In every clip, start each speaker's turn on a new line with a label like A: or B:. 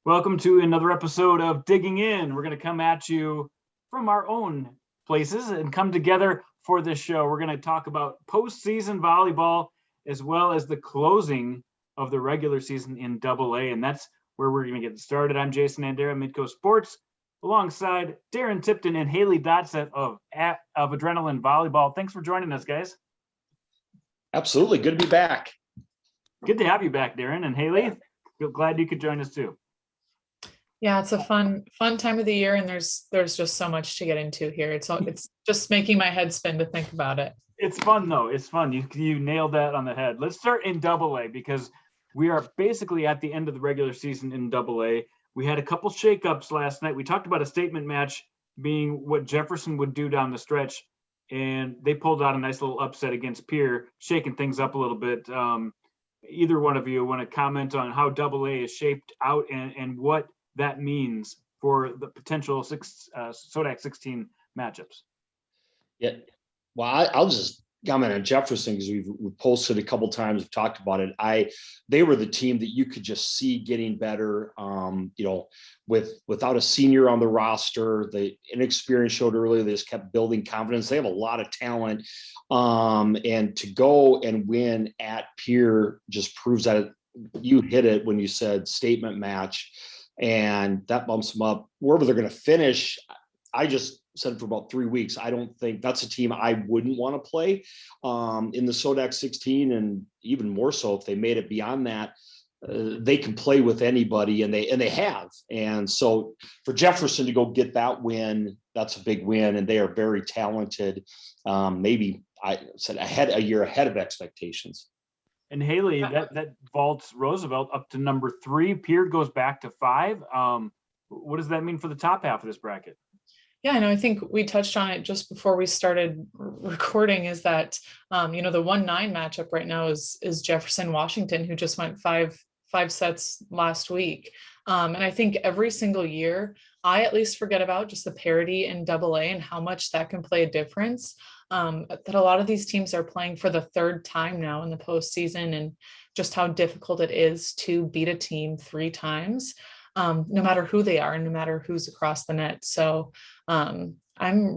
A: Welcome to another episode of Digging In. We're going to come at you from our own places and come together for this show. We're going to talk about postseason volleyball as well as the closing of the regular season in AA, and that's where we're going to get started. I'm Jason Andera, Midco Sports, alongside Darren Tipton and Haley Dodseth of Adrenaline Volleyball. Thanks for joining us, guys.
B: Absolutely. Good to be back.
A: Good to have you back, Darren and Haley. Glad you could join us too.
C: Yeah, it's a fun time of the year, and there's just so much to get into here. It's just making my head spin to think about it.
A: It's fun though. It's fun. You nailed that on the head. Let's start in AA because we are basically at the end of the regular season in AA. We had a couple shakeups last night. We talked about a statement match being what Jefferson would do down the stretch, and they pulled out a nice little upset against Pierre, shaking things up a little bit. Either one of you want to comment on how AA is shaped out and what that means for the potential SODAC 16 matchups?
B: Yeah, well, I'll just comment on Jefferson because we've posted a couple times, we've talked about it. They were the team that you could just see getting better. Without a senior on the roster, the inexperience showed earlier. They just kept building confidence. They have a lot of talent, and to go and win at Pierre just proves that you hit it when you said statement match. And that bumps them up wherever they're going to finish. I just said for about 3 weeks, I don't think that's a team I wouldn't want to play in the SODAC 16, and even more so if they made it beyond that. They can play with anybody, and they have. And so for Jefferson to go get that win, that's a big win, and they are very talented. Maybe I said a year ahead of expectations.
A: And Haley, that vaults Roosevelt up to number 3. Pierre goes back to 5. What does that mean for the top half of this bracket?
C: Yeah, I know. I think we touched on it just before we started recording. Is that the 1-9 matchup right now is Jefferson Washington, who just went five sets last week. And I think every single year, I at least forget about just the parity in AA and how much that can play a difference. That a lot of these teams are playing for the third time now in the postseason, and just how difficult it is to beat a team 3 times, no matter who they are and no matter who's across the net. So I'm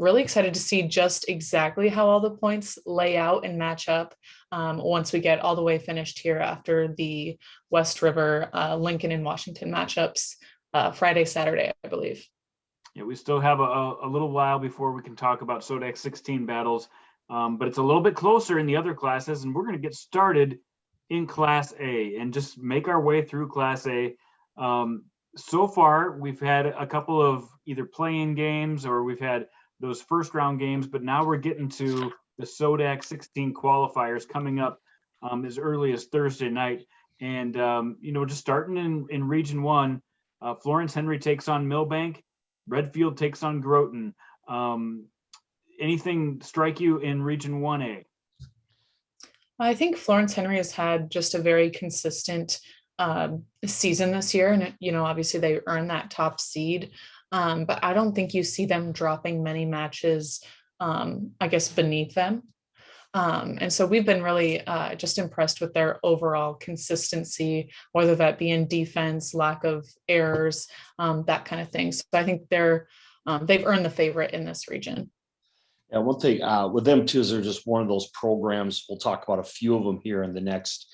C: really excited to see just exactly how all the points lay out and match up once we get all the way finished here after the West River, Lincoln, and Washington matchups Friday, Saturday, I believe.
A: Yeah, we still have a little while before we can talk about SODAC 16 battles, but it's a little bit closer in the other classes, and we're going to get started in Class A and just make our way through Class A. So far, we've had a couple of either play-in games or we've had those first round games, but now we're getting to the SODAC 16 qualifiers coming up as early as Thursday night. And, just starting in Region 1, Florence Henry takes on Millbank. Redfield takes on Groton. Anything strike you in Region 1A?
C: I think Florence Henry has had just a very consistent season this year. And, obviously they earned that top seed. But I don't think you see them dropping many matches, beneath them. And so we've been really just impressed with their overall consistency, whether that be in defense, lack of errors, that kind of thing. So I think they've earned the favorite in this region.
B: Yeah, one thing with them too is they're just one of those programs. We'll talk about a few of them here in the next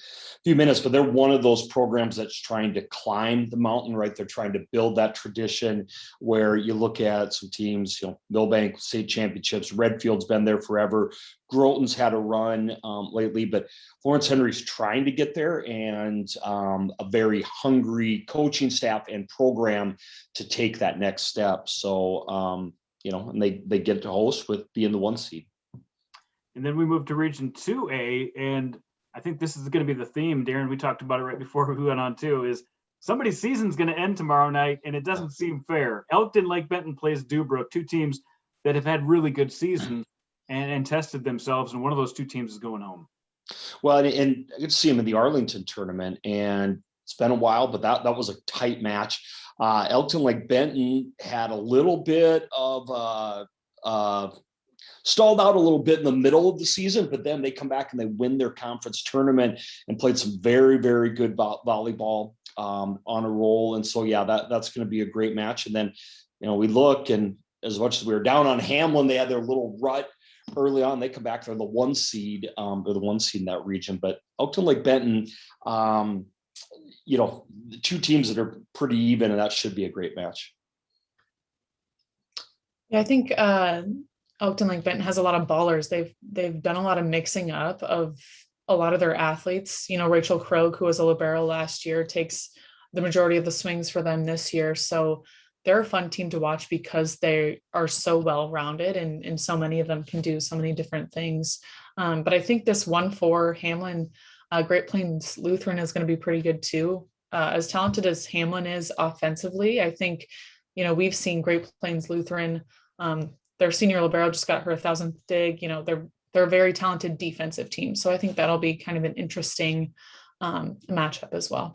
B: few minutes, but they're one of those programs that's trying to climb the mountain, right? They're trying to build that tradition where you look at some teams, Millbank state championships, Redfield's been there forever. Groton's had a run lately, but Florence Henry's trying to get there, and a very hungry coaching staff and program to take that next step. So, and they get to host with being the 1 seed.
A: And then we move to Region 2A, and I think this is going to be the theme, Darren. We talked about it right before we went on too, is somebody's season's going to end tomorrow night, and it doesn't seem fair. Elkton Lake Benton plays Dubrook, 2 teams that have had really good seasons and tested themselves, and one of those 2 teams is going home.
B: Well, and I could see them in the Arlington tournament, and it's been a while, but that was a tight match. Elkton Lake Benton had a little bit of stalled out a little bit in the middle of the season, but then they come back and they win their conference tournament and played some very, very good volleyball on a roll. And so, yeah, that's going to be a great match. And then, we look, and as much as we were down on Hamlin, they had their little rut early on. They come back, they're the 1 seed, or the 1 seed in that region. But Elkton Lake Benton, the 2 teams that are pretty even, and that should be a great match.
C: Yeah, I think Elkton Lake Benton has a lot of ballers. They've done a lot of mixing up of a lot of their athletes. Rachel Krogh, who was a libero last year, takes the majority of the swings for them this year. So they're a fun team to watch because they are so well-rounded, and so many of them can do so many different things. But I think this 1-4 Hamlin, Great Plains Lutheran is going to be pretty good too. As talented as Hamlin is offensively, I think, we've seen Great Plains Lutheran, their senior libero just got her 1,000th dig. They're a very talented defensive team. So I think that'll be kind of an interesting matchup as well.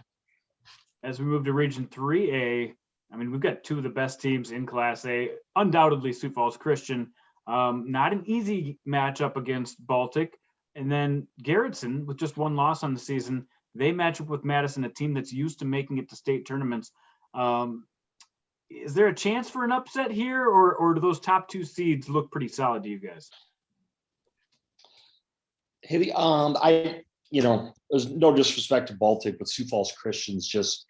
A: As we move to Region 3A, we've got 2 of the best teams in Class A. Undoubtedly, Sioux Falls Christian, not an easy matchup against Baltic. And then Garrettson, with just 1 loss on the season, they match up with Madison, a team that's used to making it to state tournaments. Is there a chance for an upset here, or do those top 2 seeds look pretty solid to you guys?
B: Hey, there's no disrespect to Baltic, but Sioux Falls Christians just,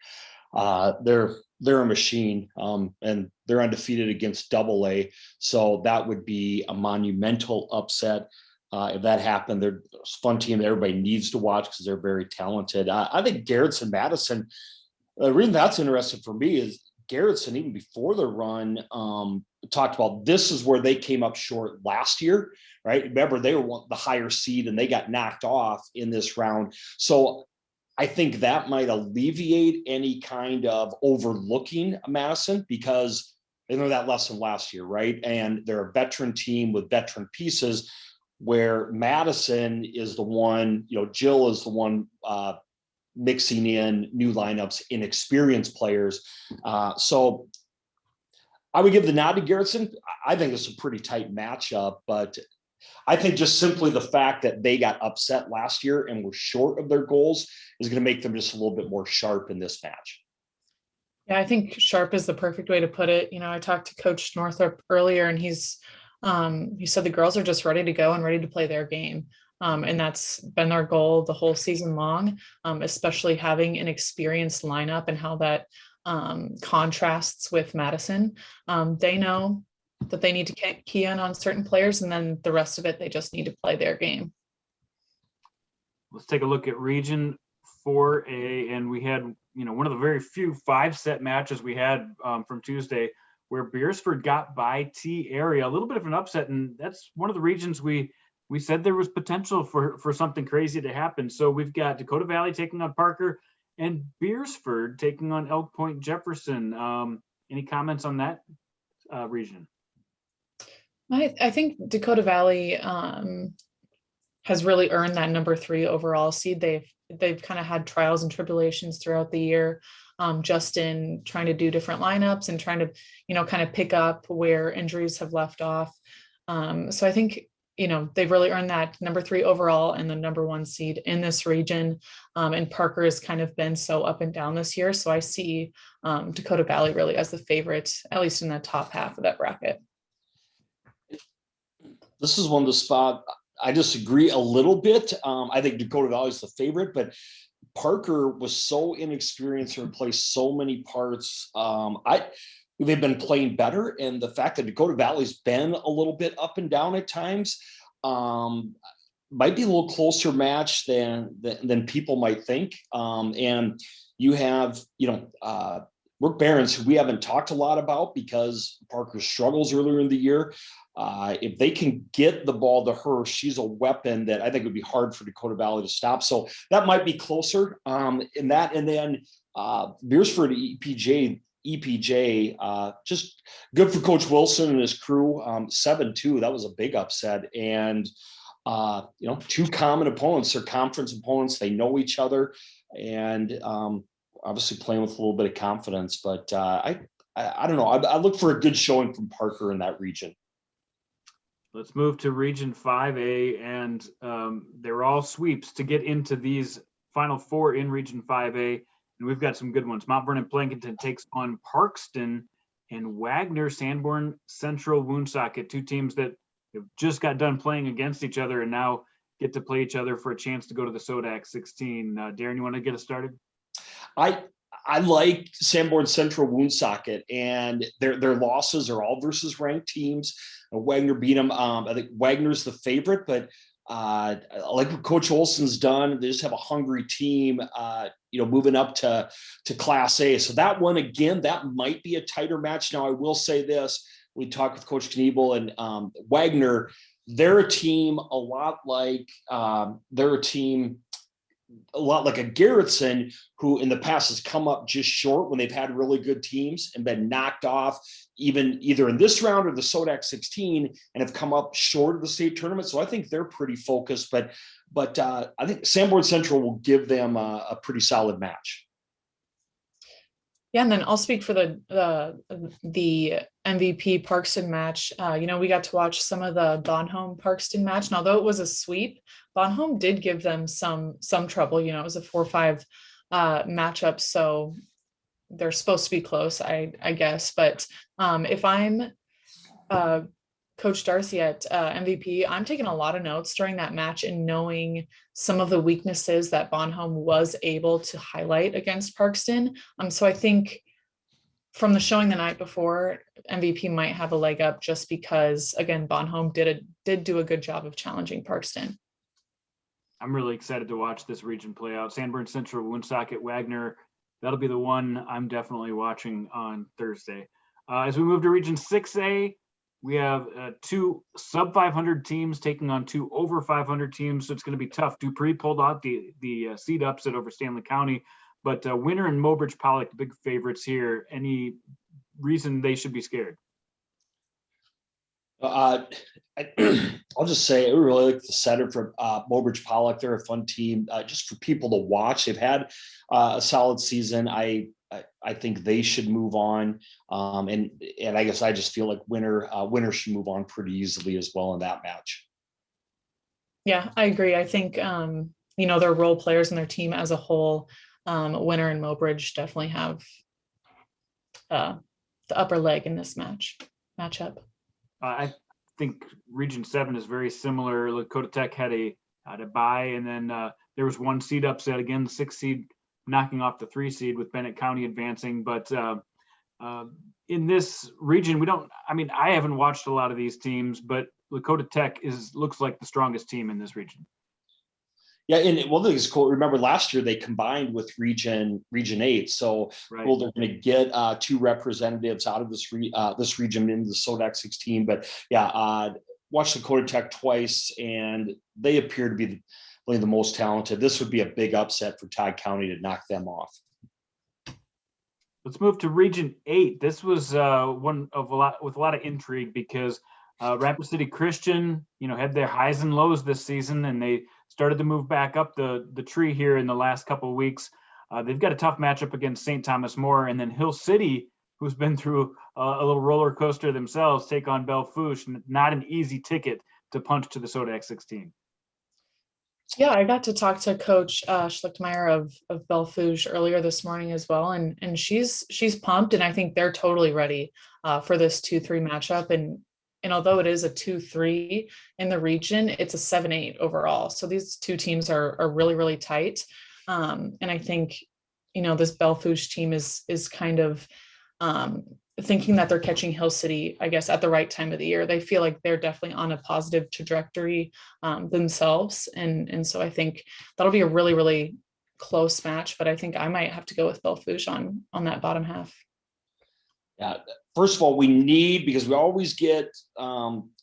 B: they're a machine, and they're undefeated against AA. So that would be a monumental upset. If that happened, they're a fun team that everybody needs to watch because they're very talented. I think Garrettson Madison, the reason that's interesting for me is Garrettson, even before the run, talked about this is where they came up short last year, right? Remember, they were the higher seed and they got knocked off in this round. So I think that might alleviate any kind of overlooking Madison, because they learned that lesson last year, right? And they're a veteran team with veteran pieces, where Madison is the one, Jill is the one mixing in new lineups, inexperienced players. So I would give the nod to Garrettson. I think it's a pretty tight matchup, but I think just simply the fact that they got upset last year and were short of their goals is going to make them just a little bit more sharp in this match.
C: Yeah, I think sharp is the perfect way to put it. I talked to Coach Northrup earlier, and he said the girls are just ready to go and ready to play their game. And that's been their goal the whole season long, especially having an experienced lineup and how that contrasts with Madison. They know that they need to key in on certain players, and then the rest of it, they just need to play their game.
A: Let's take a look at Region 4A, and we had, one of the very few 5-set matches we had from Tuesday, where Beersford got by T Area, a little bit of an upset, and that's one of the regions we said there was potential for something crazy to happen. So we've got Dakota Valley taking on Parker and Beersford taking on Elk Point Jefferson. Any comments on that region?
C: I think Dakota Valley has really earned that number 3 overall seed. They've kind of had trials and tribulations throughout the year, just in trying to do different lineups and trying to, kind of pick up where injuries have left off. So I think, they've really earned that number 3 overall and the number 1 seed in this region. And Parker has kind of been so up and down this year. So I see Dakota Valley really as the favorite, at least in the top half of that bracket.
B: This is one of the spot I disagree a little bit. I think Dakota Valley is the favorite, but Parker was so inexperienced and replaced so many parts. They've been playing better, and the fact that Dakota Valley's been a little bit up and down at times might be a little closer match than people might think. And you have, Brooke Behrens, who we haven't talked a lot about because Parker's struggles earlier in the year. If they can get the ball to her, she's a weapon that I think would be hard for Dakota Valley to stop. So that might be closer in that. And then Beersford EPJ, just good for Coach Wilson and his crew. 7-2, that was a big upset. And, 2 common opponents, they're conference opponents. They know each other, and obviously playing with a little bit of confidence. But I don't know. I look for a good showing from Parker in that region.
A: Let's move to Region 5A, and they're all sweeps to get into these Final Four in Region 5A, and we've got some good ones. Mount Vernon Plankinton takes on Parkston, and Wagner Sanborn Central Woonsocket, two teams that have just got done playing against each other and now get to play each other for a chance to go to the SODAC 16. Darren, you want to get us started?
B: I like Sanborn Central Woonsocket, and their losses are all versus ranked teams. Wagner beat them. I think Wagner's the favorite, but I like what Coach Olson's done. They just have a hungry team, moving up to Class A. So that one, again, that might be a tighter match. Now, I will say this. We talked with Coach Kniebel and Wagner. They're a team a lot like a Garrettson, who in the past has come up just short when they've had really good teams and been knocked off either in this round or the SODAC 16 and have come up short of the state tournament. So I think they're pretty focused, but I think Sanborn Central will give them a pretty solid match.
C: Yeah, and then I'll speak for the MVP Parkston match. We got to watch some of the Bonhomme Parkston match, and although it was a sweep, Bonhomme did give them some trouble. It was a 4-5 matchup, so they're supposed to be close, I guess. But if I'm Coach Darcy at MVP, I'm taking a lot of notes during that match and knowing some of the weaknesses that Bonhomme was able to highlight against Parkston. So I think from the showing the night before, MVP might have a leg up just because, again, Bonhomme did do a good job of challenging Parkston.
A: I'm really excited to watch this region play out. Sanborn Central, Woonsocket, Wagner. That'll be the one I'm definitely watching on Thursday. As we move to Region 6A, we have two sub 500 teams taking on two over 500 teams, so it's going to be tough. Dupree pulled out the seed upset over Stanley County, but Winter and Mobridge Pollock, big favorites here. Any reason they should be scared?
B: I'll just say I really like the setter from Mobridge Pollock. They're a fun team, just for people to watch. They've had a solid season. I think they should move on, and I guess I just feel like Winter should move on pretty easily as well in that match.
C: Yeah, I agree. I think their role players and their team as a whole, Winter and Mobridge definitely have the upper leg in this matchup.
A: I think Region 7 is very similar. Dakota Tech had a bye, and then there was one seed upset, again, the 6 seed knocking off the 3 seed with Bennett County advancing. But in this region, I haven't watched a lot of these teams, but Dakota Tech looks like the strongest team in this region.
B: Yeah, and one thing is cool. Remember last year they combined with Region 8, so
A: right.
B: Well, they're going to get 2 representatives out of this region into the SODAC 16. But yeah, watched Dakota Tech twice, and they appear to be the most talented. This would be a big upset for Todd County to knock them off.
A: Let's move to Region 8. This was one of with a lot of intrigue because Rapid City Christian, had their highs and lows this season, and they started to move back up the tree here in the last couple of weeks. They've got a tough matchup against St. Thomas More, and then Hill City, who's been through a little roller coaster themselves, take on Belle-Fourche. Not an easy ticket to punch to the SODAC 16.
C: Yeah, I got to talk to Coach Schlichtmeyer of Belle-Fourche earlier this morning as well, and she's pumped, and I think they're totally ready for this 2-3 matchup. And although it is a 2-3 in the region, it's a 7-8 overall. So these two teams are really, really tight. And I think, this Belle-Fourche team is kind of thinking that they're catching Hill City, I guess, at the right time of the year. They feel like they're definitely on a positive trajectory themselves. And so I think that'll be a really, really close match, but I think I might have to go with Belle-Fourche on that bottom half.
B: Yeah. First of all, because we always get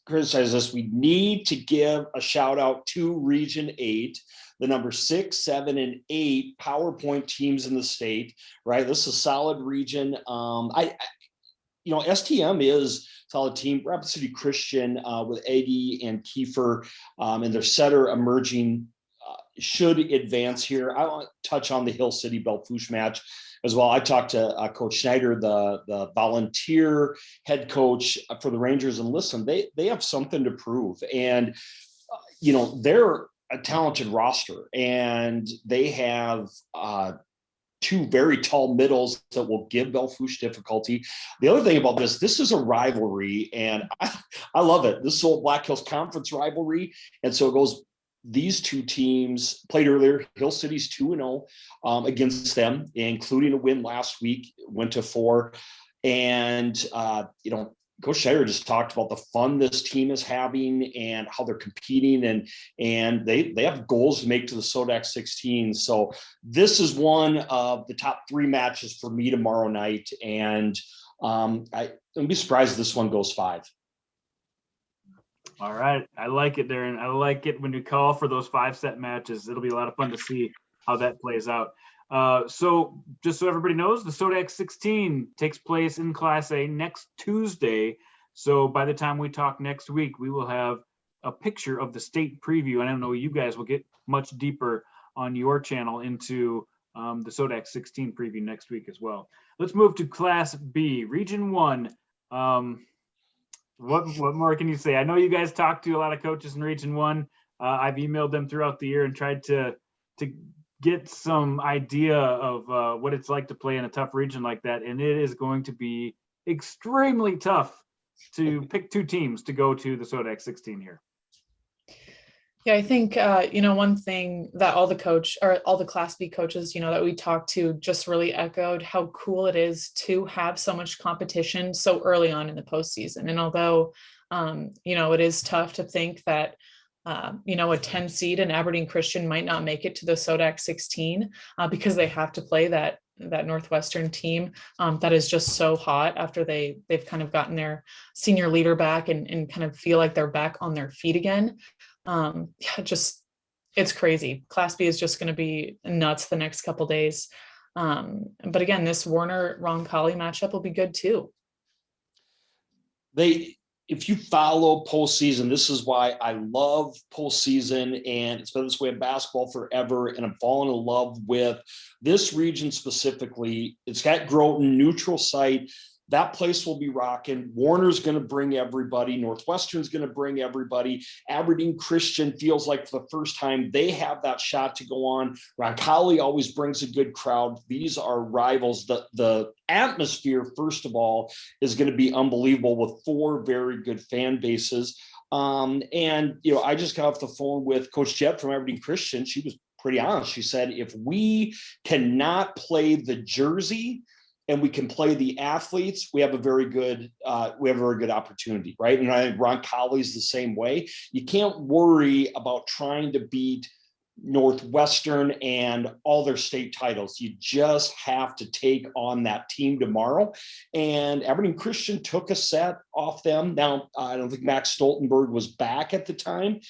B: criticized this, we need to give a shout out to Region 8, the number 6, 7, and 8 PowerPoint teams in the state, right? This is a solid region. STM is a solid team. Rapid City Christian with Aggie and Kiefer and their setter emerging should advance here. I want to touch on the Hill City Belle-Fourche match. as well. I talked to Coach Schneider, the volunteer head coach for the Rangers, and listen, they have something to prove. And, they're a talented roster, and they have two very tall middles that will give Belfouche difficulty. The other thing about this is a rivalry, and I love it. This is old Black Hills Conference rivalry. And so it goes, these two teams played earlier. Hill City's 2-0 against them, including a win last week, went to 4. And, Coach Shire just talked about the fun this team is having and how they're competing, and they have goals to make to the SODAC 16. So this is one of the top 3 matches for me tomorrow night. And I wouldn't be surprised if this one goes 5.
A: All right. I like it, Darren. I like it when you call for those 5-set matches. It'll be a lot of fun to see how that plays out. So just so everybody knows, the SODAC 16 takes place in Class A next Tuesday. So by the time we talk next week, we will have a picture of the state preview. And I don't know, you guys will get much deeper on your channel into the SODAC 16 preview next week as well. Let's move to Class B, Region 1. What more can you say? I know you guys talk to a lot of coaches in Region 1. I've emailed them throughout the year and tried to get some idea of what it's like to play in a tough region like that. And it is going to be extremely tough to pick 2 teams to go to the SODAC 16 here.
C: Yeah, I think, one thing that all the Class B coaches, that we talked to just really echoed how cool it is to have so much competition so early on in the postseason. And although, it is tough to think that, a 10 seed in Aberdeen Christian might not make it to the SODAC 16 because they have to play that Northwestern team that is just so hot after they've kind of gotten their senior leader back and kind of feel like they're back on their feet again. It's crazy. Class B is just going to be nuts the next couple days. But again, this Warner-Roncalli matchup will be good too.
B: If you follow postseason, this is why I love postseason, and it's been this way in basketball forever. And I'm falling in love with this region specifically. It's got Groton, neutral site. That place will be rocking. Warner's going to bring everybody. Northwestern's going to bring everybody. Aberdeen Christian feels like for the first time they have that shot to go on. Roncalli always brings a good crowd. These are rivals. The atmosphere, first of all, is going to be unbelievable with 4 very good fan bases. I just got off the phone with Coach Jett from Aberdeen Christian. She was pretty honest. She said, if we cannot play the jersey and we can play the athletes, we have a very good opportunity, right? And I think Roncalli's the same way. You can't worry about trying to beat Northwestern and all their state titles. You just have to take on that team tomorrow. And Aberdeen Christian took a set off them. Now, I don't think Max Stoltenberg was back at the time,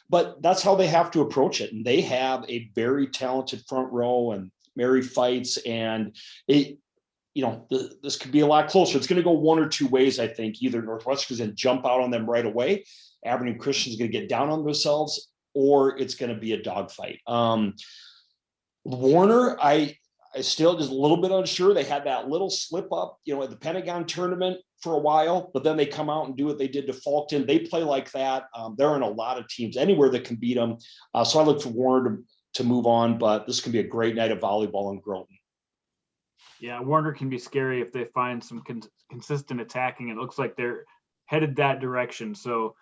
B: but that's how they have to approach it. And they have a very talented front row and Mary fights, and this could be a lot closer. It's going to go one or two ways, I think. Either Northwestern's going to jump out on them right away, Aberdeen Christian's going to get down on themselves, or it's going to be a dogfight. Warner, I still just a little bit unsure. They had that little slip up, at the Pentagon tournament for a while, but then they come out and do what they did to Fulton. They play like that. They're in a lot of teams anywhere that can beat them. So I look for Warner to move on, but this can be a great night of volleyball in Groton.
A: Yeah, Warner can be scary if they find some consistent attacking. It looks like they're headed that direction. So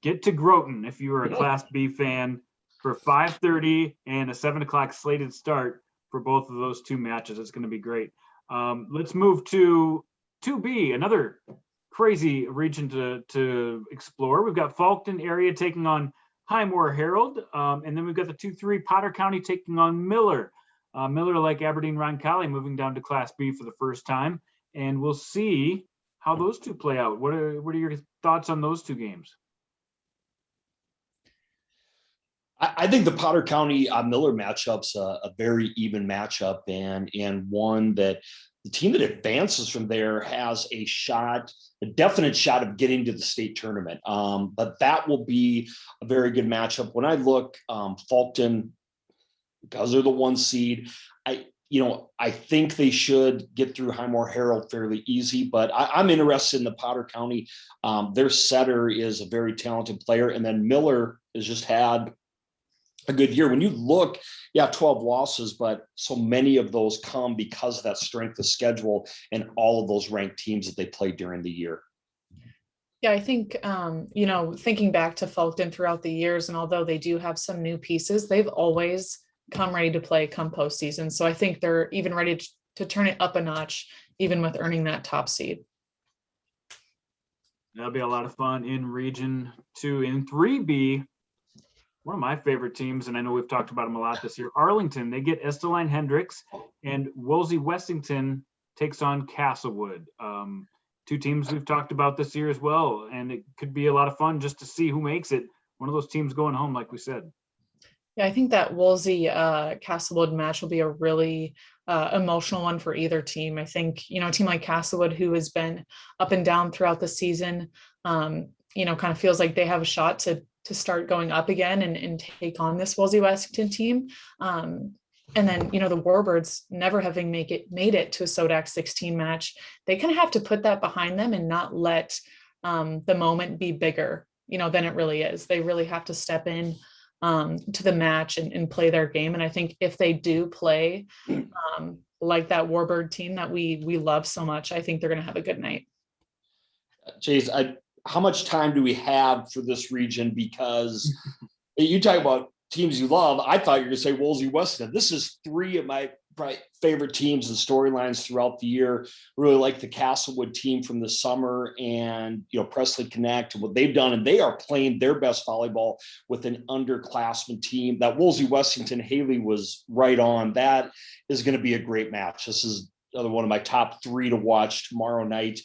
A: get to Groton if you are a Class B fan for 5:30 and a 7 o'clock slated start for both of those 2 matches. It's going to be great. Let's move to 2B, another crazy region to explore. We've got Fulton area taking on Highmore Herald, and then we've got the 2-3 Potter County taking on Miller. Miller, like Aberdeen Roncalli, moving down to Class B for the first time, and we'll see how those 2 play out. What are your thoughts on those 2 games?
B: I think the Potter County Miller matchup's a very even matchup, and one that the team that advances from there has a definite shot of getting to the state tournament. But that will be a very good matchup. When I look, Fulton, because they're the 1 seed, I think they should get through Highmore Herald fairly easy, but I'm interested in the Potter County. Their setter is a very talented player. And then Miller has just had a good year. When you look, 12 losses, but so many of those come because of that strength of schedule and all of those ranked teams that they played during the year.
C: Yeah, I think, thinking back to Fulton throughout the years, and although they do have some new pieces, they've always come ready to play come postseason. So I think they're even ready to turn it up a notch, even with earning that top seed.
A: That'll be a lot of fun in Region 2. In 3B, one of my favorite teams, and I know we've talked about them a lot this year, Arlington, they get Esteline Hendricks, and Woolsey Wessington takes on Castlewood. Two teams we've talked about this year as well, and it could be a lot of fun just to see who makes it. One of those teams going home, like we said.
C: Yeah, I think that Woolsey Castlewood match will be a really emotional one for either team. I think, a team like Castlewood, who has been up and down throughout the season, kind of feels like they have a shot to start going up again and take on this Woolsey Washington team. And then, the Warbirds never having made it to a SODAC 16 match, they kind of have to put that behind them and not let the moment be bigger, than it really is. They really have to step in to the match and play their game. And I think if they do play like that Warbird team that we love so much, I think they're going to have a good night.
B: Chase, how much time do we have for this region? Because you talk about teams you love. I thought you were going to say Woolsey Weston. This is three of my probably favorite teams and storylines throughout the year. Really like the Castlewood team from the summer and, Presley Connect and what they've done. And they are playing their best volleyball with an underclassmen team. That Woolsey Wessington, Haley was right on. That is going to be a great match. This is another one of my top three to watch tomorrow night.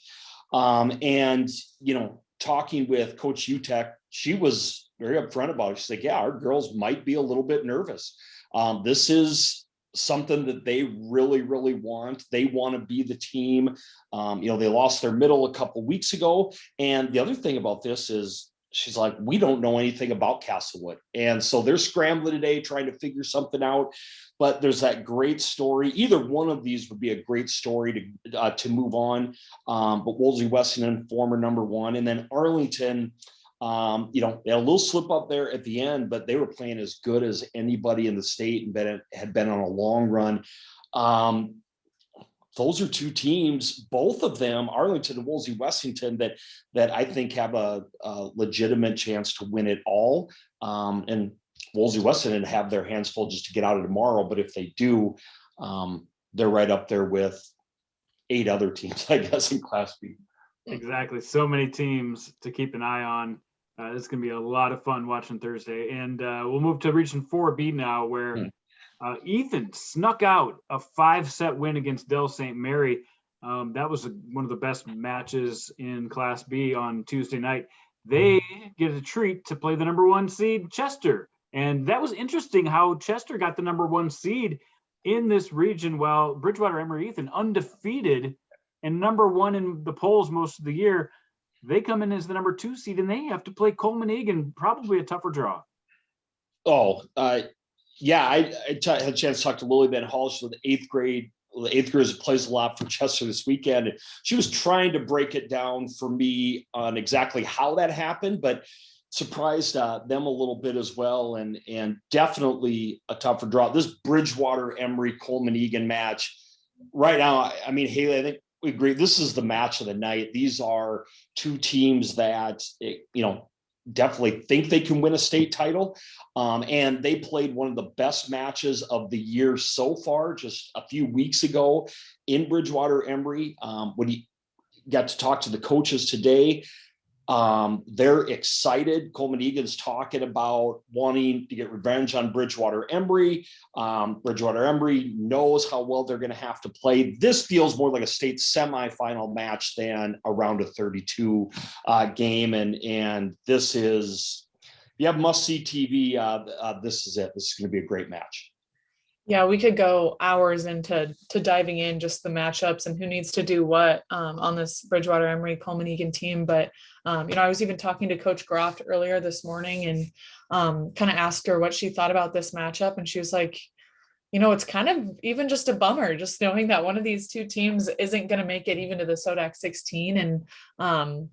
B: And, talking with Coach Utek, she was very upfront about it. She's like, our girls might be a little bit nervous. This is something that they really, really want. They want to be the team. They lost their middle a couple weeks ago. And the other thing about this is she's like, we don't know anything about Castlewood. And so they're scrambling today, trying to figure something out. But there's that great story. Either one of these would be a great story to move on. But Woolsey Wessington, former number one, and then Arlington, they had a little slip up there at the end, but they were playing as good as anybody in the state and had been on a long run. Those are two teams, both of them, Arlington and Woolsey Wessington, that I think have a legitimate chance to win it all. And Woolsey Wessington have their hands full just to get out of tomorrow. But if they do, they're right up there with 8 other teams, I guess, in Class B.
A: Exactly. So many teams to keep an eye on. It's going to be a lot of fun watching Thursday. And we'll move to Region 4B now, where Ethan snuck out a 5-set win against Del St. Mary. That was one of the best matches in Class B on Tuesday night. They get a treat to play the number 1 seed, Chester. And that was interesting how Chester got the number 1 seed in this region, while Bridgewater Emory Ethan, undefeated and number 1 in the polls most of the year, they come in as the number 2 seed, and they have to play Coleman Egan, probably a tougher draw.
B: I had a chance to talk to Lily Van Hall. She's with the 8th grade. The 8th graders plays a lot for Chester this weekend. She was trying to break it down for me on exactly how that happened, but surprised them a little bit as well, and definitely a tougher draw. This Bridgewater Emory Coleman Egan match right now, I mean, Haley, I think we agree this is the match of the night. These are two teams that definitely think they can win a state title, and they played one of the best matches of the year so far just a few weeks ago in Bridgewater Emory. When you got to talk to the coaches today, they're excited. Coleman Egan's talking about wanting to get revenge on Bridgewater Emory. Bridgewater Emory knows how well they're going to have to play. This feels more like a state semifinal match than a round of 32 game. And this is, if you have must-see TV, this is it. This is going to be a great match.
C: Yeah, we could go hours into diving in just the matchups and who needs to do what on this Bridgewater Emory Coleman Egan team. But I was even talking to Coach Groft earlier this morning and kind of asked her what she thought about this matchup, and she was like, it's kind of even just a bummer, just knowing that one of these two teams isn't going to make it even to the SODAC 16. And,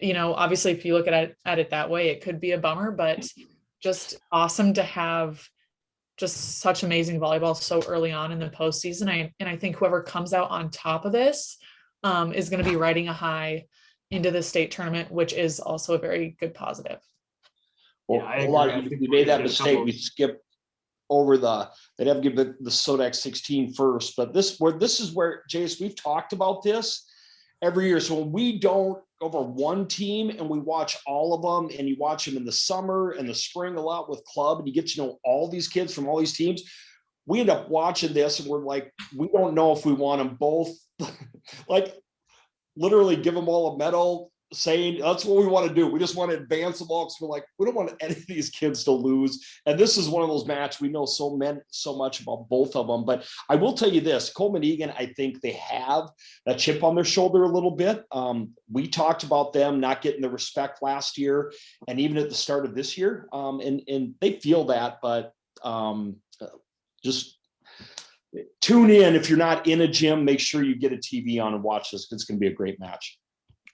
C: obviously if you look at it that way, it could be a bummer, but just awesome to have just such amazing volleyball so early on in the postseason. I think whoever comes out on top of this is going to be riding a high into the state tournament, which is also a very good positive.
B: Well,
A: Yeah, I
B: hold on,
A: agree.
B: we made that mistake. We skipped over they'd have to give the SODAC 16 first, but this is where, Jace, we've talked about this every year. So when we don't go over one team and we watch all of them, and you watch them in the summer and the spring a lot with club, and you get to know all these kids from all these teams, we end up watching this and we're like, we don't know if we want them both. Like literally give them all a medal, saying that's what we want to do. We just want to advance them all because we're like, we don't want any of these kids to lose. And this is one of those matches we know so much about both of them. But I will tell you this, Coleman Egan, I think they have a chip on their shoulder a little bit. We talked about them not getting the respect last year and even at the start of this year. And they feel that, but just tune in. If you're not in a gym, make sure you get a TV on and watch this, because it's going to be a great match.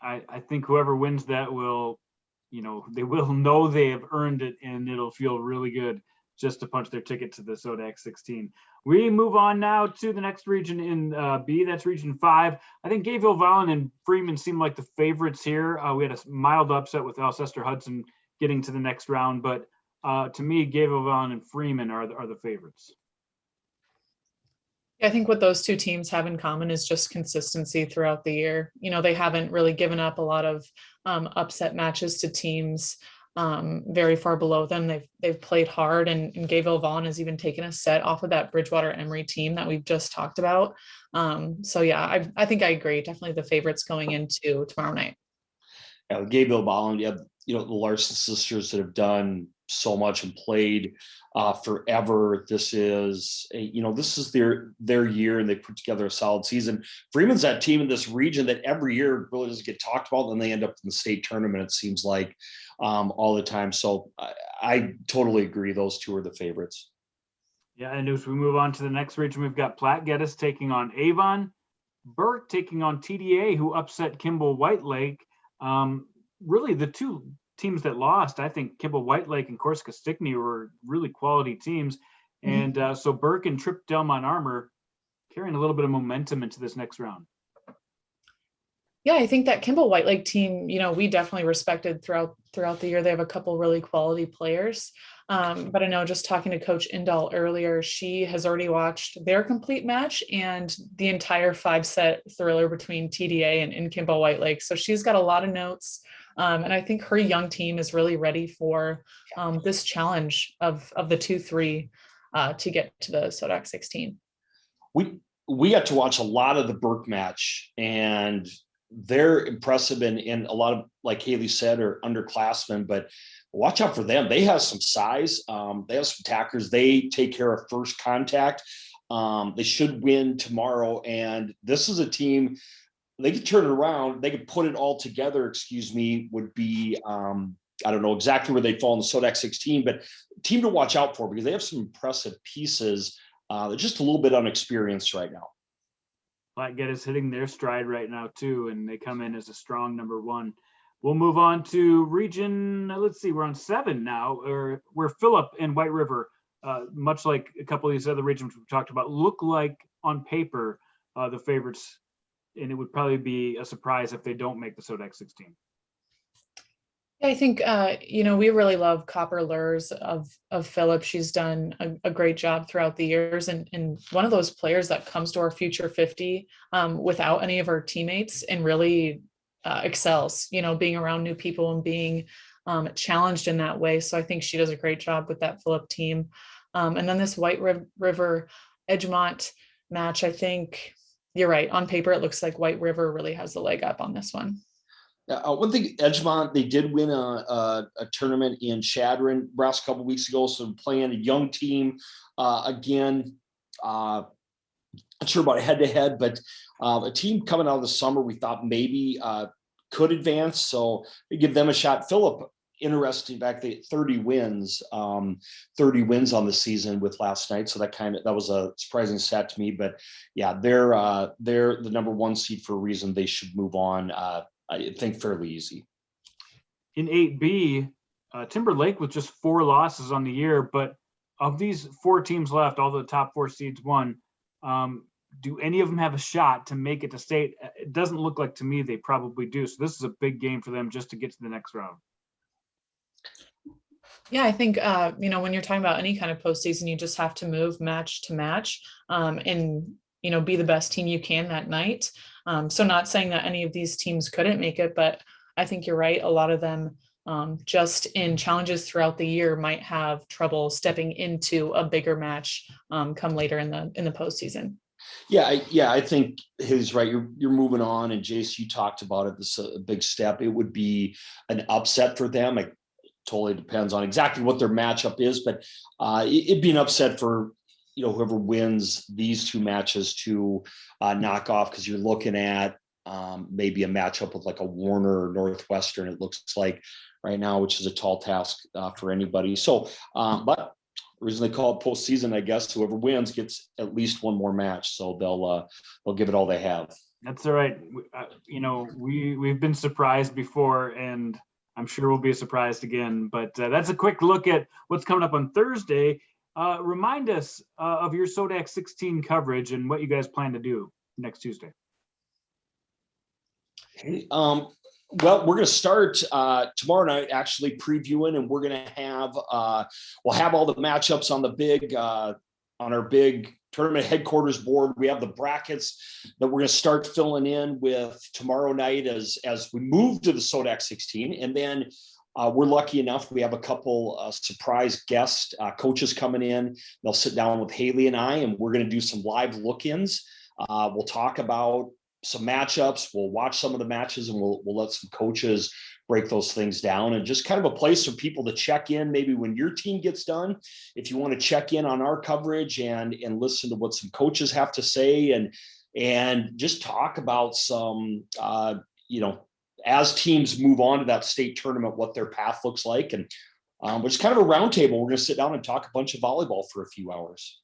A: I think whoever wins that will, they will know they have earned it, and it'll feel really good just to punch their ticket to the SODAC 16. We move on now to the next region in B. That's Region 5. I think Gayville, Vollen, and Freeman seem like the favorites here. We had a mild upset with Alcester Hudson getting to the next round, but to me, Gayville, Vollen, and Freeman are the favorites.
C: I think what those two teams have in common is just consistency throughout the year. They haven't really given up a lot of upset matches to teams very far below them. They've played hard, and Gayville Vollen has even taken a set off of that Bridgewater Emory team that we've just talked about. So yeah, I think I agree. Definitely the favorites going into tomorrow night.
B: Yeah, Gayville Vollen, you have the Larson sisters that have done so much and played forever. This is this is their year, and they put together a solid season. Freeman's that team in this region that every year really doesn't get talked about, and they end up in the state tournament, it seems like, all the time. So I totally agree, those two are the favorites.
A: Yeah, and as we move on to the next region, we've got Platte Geddes taking on Avon, Burke taking on TDA, who upset Kimball White Lake. Really the two teams that lost, I think Kimball White Lake and Corsica Stickney were really quality teams. And so Burke and Trip Delmont Armor carrying a little bit of momentum into this next round.
C: Yeah, I think that Kimball White Lake team, we definitely respected throughout the year. They have a couple really quality players. But I know, just talking to Coach Indall earlier, she has already watched their complete match and the entire 5-set thriller between TDA and Kimball White Lake. So she's got a lot of notes. And I think her young team is really ready for this challenge of the 2-3 to get to the SODAC 16.
B: We got to watch a lot of the Burke match, and they're impressive, and a lot of, like Haley said, are underclassmen, but watch out for them. They have some size. They have some attackers. They take care of first contact. They should win tomorrow. And this is a team, they could turn it around. They could put it all together, would be, I don't know exactly where they fall in the SODAC 16, but team to watch out for, because they have some impressive pieces. They're just a little bit unexperienced right now.
A: Platte Geddes hitting their stride right now too, and they come in as a strong number 1. We'll move on to region, let's see, we're on 7 now, where Phillip and White River, much like a couple of these other regions we've talked about, look like on paper the favorites, and it would probably be a surprise if they don't make the SODAC 16.
C: I think, we really love Copper Lurs of Phillip. She's done a great job throughout the years, and one of those players that comes to our Future 50 without any of her teammates and really excels, being around new people and being challenged in that way. So I think she does a great job with that Phillip team. And then this White River Edgemont match, I think you're right. On paper, it looks like White River really has the leg up on this one.
B: One thing, Edgemont, they did win a tournament in Chadron Brass a couple of weeks ago. So playing a young team again, not sure about a head-to-head, but a team coming out of the summer we thought maybe could advance. So we give them a shot. Phillip, interesting fact, they 30 wins on the season with last night. So that was a surprising stat to me, but yeah, they're the number 1 seed for a reason. They should move on. I think fairly easy.
A: In 8B, Timberlake with just 4 losses on the year, but of these 4 teams left, all the top 4 seeds won. Do any of them have a shot to make it to state? It doesn't look like to me they probably do. So this is a big game for them just to get to the next round.
C: Yeah, I think, when you're talking about any kind of postseason, you just have to move match to match, and, be the best team you can that night. So not saying that any of these teams couldn't make it, but I think you're right. A lot of them, just in challenges throughout the year, might have trouble stepping into a bigger match come later in the postseason.
B: Yeah, I think he's right. You're moving on, and Jace, you talked about it. This is a big step. It would be an upset for them. It totally depends on exactly what their matchup is, but it'd be an upset for whoever wins these 2 matches to knock off, because you're looking at maybe a matchup with like a Warner or Northwestern. It looks like right now, which is a tall task for anybody. So, but the reason they call it postseason, I guess, whoever wins gets at least 1 more match. So they'll give it all they have.
A: That's all right. We've been surprised before, and I'm sure we'll be surprised again. But that's a quick look at what's coming up on Thursday. Remind us of your SODAC 16 coverage and what you guys plan to do next Tuesday.
B: Well, we're going to start tomorrow night actually previewing, and we're going to have we'll have all the matchups on the big on our big tournament headquarters board. We have the brackets that we're going to start filling in with tomorrow night as we move to the SODAC 16, and then we're lucky enough we have a couple surprise guest coaches coming in. They'll sit down with Haley and I, and we're going to do some live look-ins. We'll talk about some matchups. We'll watch some of the matches, and we'll let some coaches break those things down, and just kind of a place for people to check in maybe when your team gets done. If you want to check in on our coverage and listen to what some coaches have to say, and just talk about some, as teams move on to that state tournament, what their path looks like. And which is kind of a roundtable. We're going to sit down and talk a bunch of volleyball for a few hours.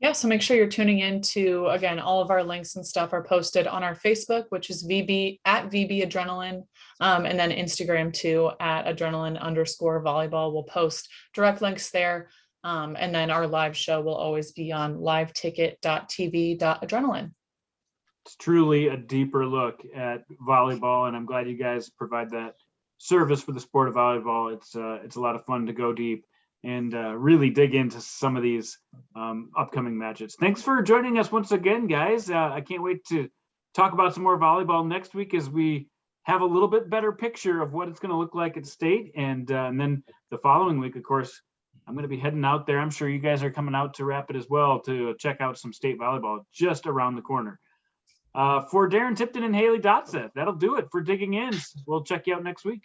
C: Yeah, so make sure you're tuning in to, again, all of our links and stuff are posted on our Facebook, which is VB Adrenaline, and then Instagram too, @adrenaline_volleyball. We'll post direct links there. And then our live show will always be on liveticket.tv.adrenaline.
A: It's truly a deeper look at volleyball, and I'm glad you guys provide that service for the sport of volleyball. It's a lot of fun to go deep and really dig into some of these upcoming matches. Thanks for joining us once again, guys. I can't wait to talk about some more volleyball next week as we have a little bit better picture of what it's going to look like at state. And then the following week, of course, I'm going to be heading out there. I'm sure you guys are coming out to Rapid as well to check out some state volleyball just around the corner. For Darren Tipton and Haley Dotseth, that'll do it for Digging In. We'll check you out next week.